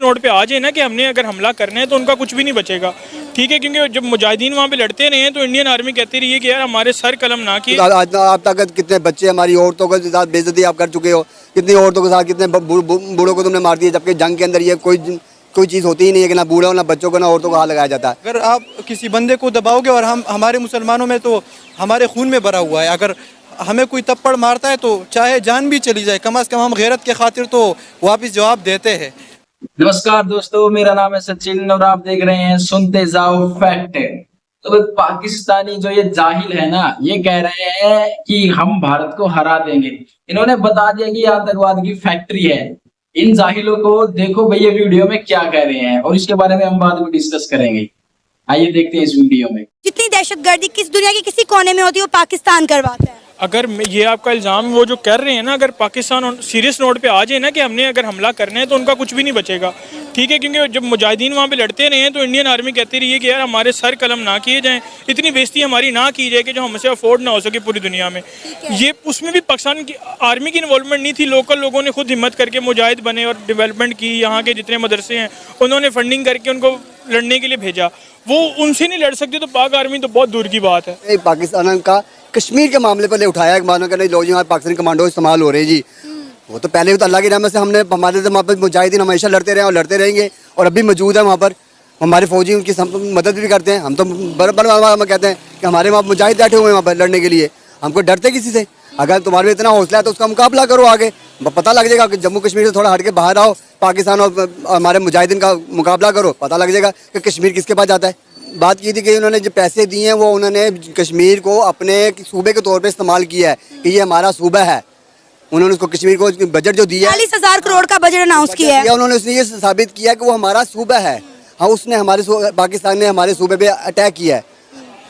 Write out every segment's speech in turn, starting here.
Note पे आ जाए ना कि हमने अगर हमला करना है तो उनका कुछ भी नहीं बचेगा, ठीक है। क्योंकि जब मुजाहिदीन वहाँ पे लड़ते रहे हैं तो इंडियन आर्मी कहती रही है कि यार हमारे सर कलम ना किए। आज आप तक कितने बच्चे हमारी औरतों के साथ बेइज्जती आप कर चुके हो, कितनी औरतों के साथ कितने बूढ़ों को तुमने मार दिया, जबकि जंग के अंदर ये कोई चीज़ होती ही नहीं है कि ना बूढ़ों ना बच्चों को ना औरतों को हाथ लगाया जाता है। अगर आप किसी बंदे को दबाओगे, और हमारे मुसलमानों में तो हमारे खून में भरा हुआ है, अगर हमें कोई तप्पड़ मारता है तो चाहे जान भी चली जाए, कम से कम हम गैरत के खातिर तो वापस जवाब देते हैं। नमस्कार दोस्तों, मेरा नाम है सचिन और आप देख रहे हैं सुनते जाओ फैक्ट। तो पाकिस्तानी जो ये जाहिल है ना, ये कह रहे हैं कि हम भारत को हरा देंगे। इन्होंने बता दिया कि आतंकवाद की फैक्ट्री है। इन जाहिलों को देखो भाई ये वीडियो में क्या कह रहे हैं, और इसके बारे में हम बाद में डिस्कस करेंगे। आइए देखते हैं इस वीडियो में। जितनी दहशतगर्दी किस दुनिया के किसी कोने में होती है वो पाकिस्तान करवाता है। अगर ये आपका इल्ज़ाम वो जो कर रहे हैं ना, अगर पाकिस्तान सीरियस नोट पे आ जाए ना कि हमने अगर हमला करना है तो उनका कुछ भी नहीं बचेगा, ठीक है। क्योंकि जब मुजाहिदीन वहाँ पे लड़ते रहे हैं तो इंडियन आर्मी कहती रही है कि यार हमारे सर कलम ना किए जाएं, इतनी बेइज्जती हमारी ना की जाए कि जो हमसे अफोर्ड ना हो सके पूरी दुनिया में। ये उसमें भी पाकिस्तान की आर्मी की इन्वॉल्वमेंट नहीं थी, लोकल लोगों ने खुद हिम्मत करके मुजाहिद बने और डेवलपमेंट की। यहाँ के जितने मदरसे हैं उन्होंने फंडिंग करके उनको लड़ने के लिए भेजा। वो उनसे नहीं लड़ सकती तो पाक आर्मी तो बहुत दूर की बात है। पाकिस्तान का कश्मीर के मामले पर ले उठाया मानो कि लोग यहाँ पाकिस्तानी कमांडो इस्तेमाल हो रहे हैं जी। वो तो पहले भी तो अल्लाह की रहमत से हमारे से वहाँ पर मुजाहिदीन हमेशा लड़ते रहे और लड़ते रहेंगे, और अभी मौजूद है वहाँ पर। हमारे फौजी उनकी मदद भी करते हैं। हम तो बराबर कहते हैं कि हमारे वहाँ मुजाहिद बैठे हुए हैं वहाँ पर लड़ने के लिए, हमको डरते किसी से। अगर तुम्हारे में इतना हौसला है तो उसका मुकाबला करो, आगे पता लग जाएगा कि जम्मू कश्मीर से थोड़ा हट के बाहर आओ, पाकिस्तान और हमारे मुजाहिदीन का मुकाबला करो, पता लग जाएगा कि कश्मीर किसके पास जाता है। बात की थी कि उन्होंने जो पैसे दिए हैं वो उन्होंने कश्मीर को अपने सूबे के तौर पे इस्तेमाल किया है कि ये हमारा सूबा है। उन्होंने उसको कश्मीर को बजट जो दिया 40,000 करोड़ का बजट अनाउंस किया है, उन्होंने उसने ये साबित किया कि वो हमारा सूबा है। हाँ, उसने पाकिस्तान ने हमारे सूबे पे अटैक किया है।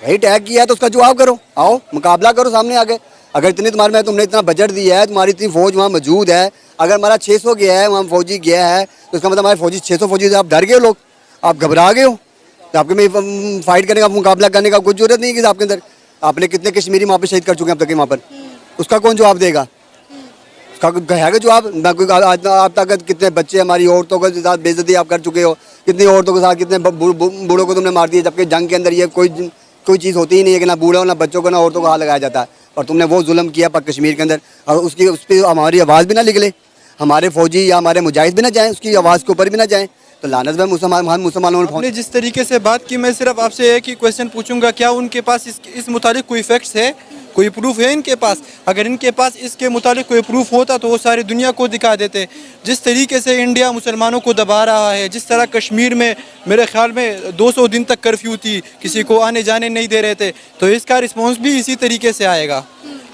भाई अटैक किया है तो उसका जवाब करो, आओ मुकाबला करो सामने आगे। अगर इतनी तुम्हारे में तुमने इतना बजट दिया है, तुम्हारी इतनी फौज वहाँ मौजूद है, अगर हमारा 600 गया है वहाँ फौजी गया है तो उसका मतलब हमारे फौजी 600 फौजी से आप डर गए, लोग आप घबरा गए हो, तो आपके में फाइट करने का मुकाबला करने का कुछ जरूरत नहीं है। कि आपके अंदर आपने कितने कश्मीरी वहाँ पे शहीद कर चुके हैं अब तक वहाँ पर, उसका कौन जवाब देगा? उसका है जवाब ना कोई। आप तक कितने बच्चे हमारी औरतों के साथ बेइज्जती आप कर चुके हो, कितनी औरतों के साथ कितने बूढ़ों को तुमने मार दिया, जबकि जंग के अंदर ये कोई चीज़ होती ही नहीं है कि ना बूढ़ों ना बच्चों को ना औरतों को हाथ लगाया जाता है। और तुमने वो जुल्म किया पर कश्मीर के अंदर, और उस पर हमारी आवाज़ भी ना निकले, हमारे फौजी या हमारे मुजाहिद भी ना जाएँ, उसकी आवाज़ के ऊपर भी ना जाएँ, तो लानत में मुसलमानों ने जिस तरीके से बात की, मैं सिर्फ आपसे एक ही क्वेश्चन पूछूंगा, क्या उनके पास इस मुतालिक कोई फैक्ट्स है, कोई प्रूफ है इनके पास? अगर इनके पास इसके मुतालिक कोई प्रूफ होता तो वो सारी दुनिया को दिखा देते। जिस तरीके से इंडिया मुसलमानों को दबा रहा है, जिस तरह कश्मीर में मेरे ख्याल में 200 दिन तक कर्फ्यू थी, किसी को आने जाने नहीं दे रहे थे, तो इसका रिस्पॉन्स भी इसी तरीके से आएगा।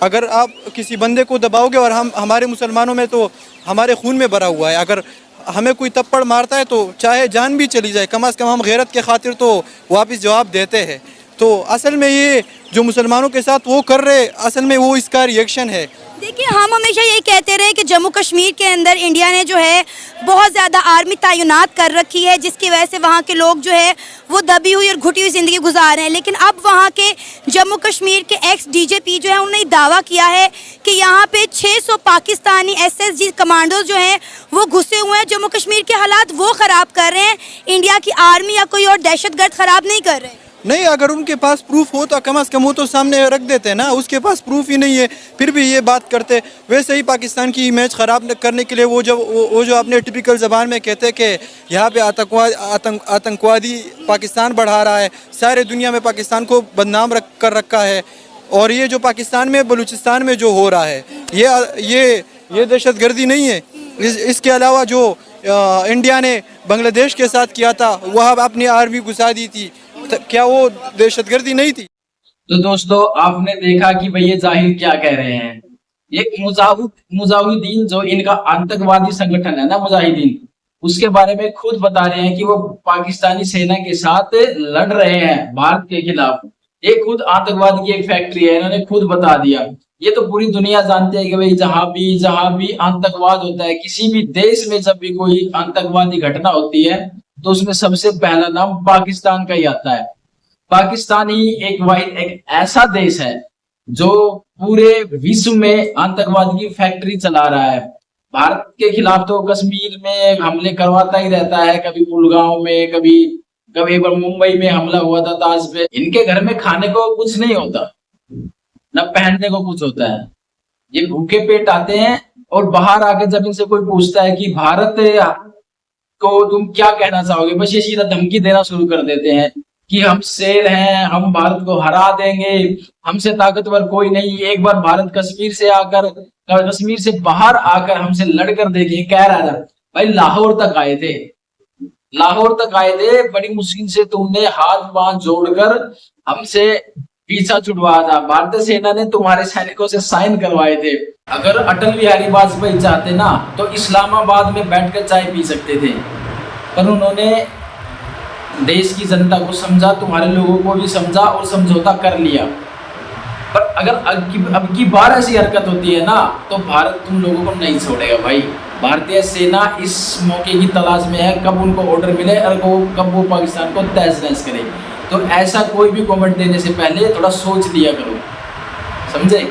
अगर आप किसी बंदे को दबाओगे, और हमारे मुसलमानों में तो हमारे खून में भरा हुआ है, अगर हमें कोई तप्पड़ मारता है तो चाहे जान भी चली जाए, कम से कम हम गैरत के खातिर तो वापस जवाब देते हैं। तो असल में ये जो मुसलमानों के साथ वो कर रहे, असल में वो इसका रिएक्शन है। देखिए, हम हमेशा यही कहते रहे कि जम्मू कश्मीर के अंदर इंडिया ने जो है बहुत ज़्यादा आर्मी तैनात कर रखी है, जिसकी वजह से वहाँ के लोग जो है वो दबी हुई और घुटी हुई ज़िंदगी गुजार रहे हैं। लेकिन अब वहाँ के जम्मू कश्मीर के एक्स DGP जो है उन्होंने दावा किया है कि यहाँ पे 600 पाकिस्तानी SSG कमांडोज जो हैं वो घुसे हुए हैं। जम्मू कश्मीर के हालात वो ख़राब कर रहे हैं, इंडिया की आर्मी या कोई और दहशतगर्द ख़राब नहीं कर रहे हैं। नहीं, अगर उनके पास प्रूफ हो तो कम से कम वो तो सामने रख देते ना। उसके पास प्रूफ ही नहीं है, फिर भी ये बात करते। वैसे ही पाकिस्तान की इमेज ख़राब करने के लिए वो जो अपने टिपिकल ज़बान में कहते हैं कि यहाँ पे आतंकवादी पाकिस्तान बढ़ा रहा है, सारे दुनिया में पाकिस्तान को बदनाम कर रखा है। और ये जो पाकिस्तान में बलूचिस्तान में जो हो रहा है ये दहशतगर्दी नहीं है। इसके अलावा जो इंडिया ने बांग्लादेश के साथ किया था, वह अपनी आर्मी घुसा दी थी, क्या वो दहशतगर्दी नहीं थी? तो दोस्तों आपने देखा कि भाई ये जाहिर क्या कह रहे हैं। एक मुजाहिदीन जो इनका आतंकवादी संगठन है ना मुजाहिदीन, उसके बारे में खुद बता रहे हैं कि वो पाकिस्तानी सेना के साथ लड़ रहे हैं भारत के खिलाफ। ये खुद आतंकवाद की एक फैक्ट्री है, इन्होंने खुद बता दिया। ये तो पूरी दुनिया जानती है कि भाई जहां भी आतंकवाद होता है, किसी भी देश में जब भी कोई आतंकवादी घटना होती है तो उसमें सबसे पहला नाम पाकिस्तान का ही आता है। पाकिस्तान ही एक ऐसा देश है जो पूरे विश्व में आतंकवाद की फैक्ट्री चला रहा है। भारत के खिलाफ तो कश्मीर में हमले करवाता ही रहता है, कभी पुलगांव में, कभी कभी एक बार मुंबई में हमला हुआ था ताज पे। इनके घर में खाने को कुछ नहीं होता, न पहनने को कुछ होता है, ये भूखे पेट आते हैं। और बाहर आके जब इनसे कोई पूछता है कि भारत को तुम क्या कहना चाहोगे, बस ये सीधा धमकी देना शुरू कर देते हैं कि हम शेर हैं, हम भारत को हरा देंगे, हमसे ताकतवर कोई नहीं। एक बार भारत कश्मीर से बाहर आकर हमसे लड़कर देखिए, कह रहा था भाई लाहौर तक आए थे, लाहौर तक आए थे, बड़ी मुश्किल से तुमने हाथ बांध जोड़कर हमसे पीछा छुड़वाया था, भारतीय सेना ने तुम्हारे सैनिकों से साइन करवाए थे। अगर अटल बिहारी वाजपेयी चाहते ना तो इस्लामाबाद में बैठकर चाय पी सकते थे, पर उन्होंने देश की जनता को समझा, तुम्हारे लोगों को भी समझा और समझौता कर लिया। पर अगर अब की बार ऐसी हरकत होती है ना तो भारत तुम लोगों को नहीं छोड़ेगा भाई। भारतीय सेना इस मौके की तलाश में है, कब उनको ऑर्डर मिले और कब वो पाकिस्तान को तहस नहस करे। तो ऐसा कोई भी कमेंट देने से पहले थोड़ा सोच लिया करो, समझे।